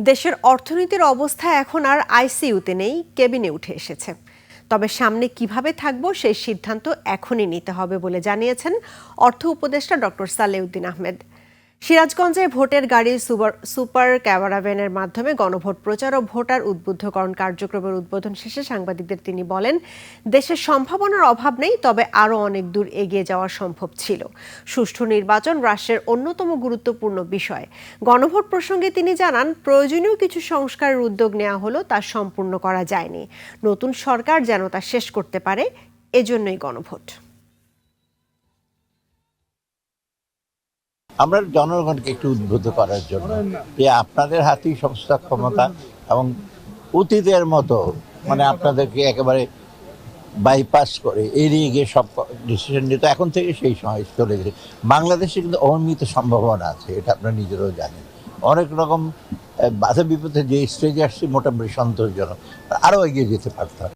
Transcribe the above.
দেশের অর্থনীতির অবস্থা এখন আর আইসিইউতে নেই, কেবিনে উঠে এসেছে। তবে সামনে কিভাবে থাকবো সেই সিদ্ধান্ত এখনই নিতে হবে বলে জানিয়েছেন অর্থ উপদেষ্টা ডক্টর সালেউদ্দিন আহমেদ। সিরাজগঞ্জে ভোটের গাড়ি সুপার ক্যারাভ্যানের মাধ্যমে গণভোট প্রচার ও ভোটার উদ্বুদ্ধকরণ কার্যক্রমের উদ্বোধন শেষে সাংবাদিকদের তিনি বলেন, দেশের সম্ভাবনার অভাব নেই, তবে আরও অনেক দূর এগিয়ে যাওয়া সম্ভব ছিল। সুষ্ঠু নির্বাচন রাষ্ট্রের অন্যতম গুরুত্বপূর্ণ বিষয়। গণভোট প্রসঙ্গে তিনি জানান, প্রয়োজনীয় কিছু সংস্কারের উদ্যোগ নেওয়া হলো, তা সম্পূর্ণ করা যায়নি। নতুন সরকার যেন তা শেষ করতে পারে, এজন্যই গণভোট। আমরা জনগণকে একটু উদ্বুদ্ধ করার জন্য যে আপনাদের হাতেই সমস্ত ক্ষমতা, এবং অতীতের মতো আপনাদেরকে একেবারে বাইপাস করে এড়িয়ে গিয়ে সব ডিসিশন নিতে এখন থেকে সেই সময় চলে গেছে। বাংলাদেশে কিন্তু অনিয়মিত সম্ভাবনা আছে, এটা আপনারা নিজেরাও জানেন। অনেক রকম বাধা বিপদে যে স্টেজে আসছে মোটামুটি সন্তোষজনক, আরও এগিয়ে যেতে পারতাম।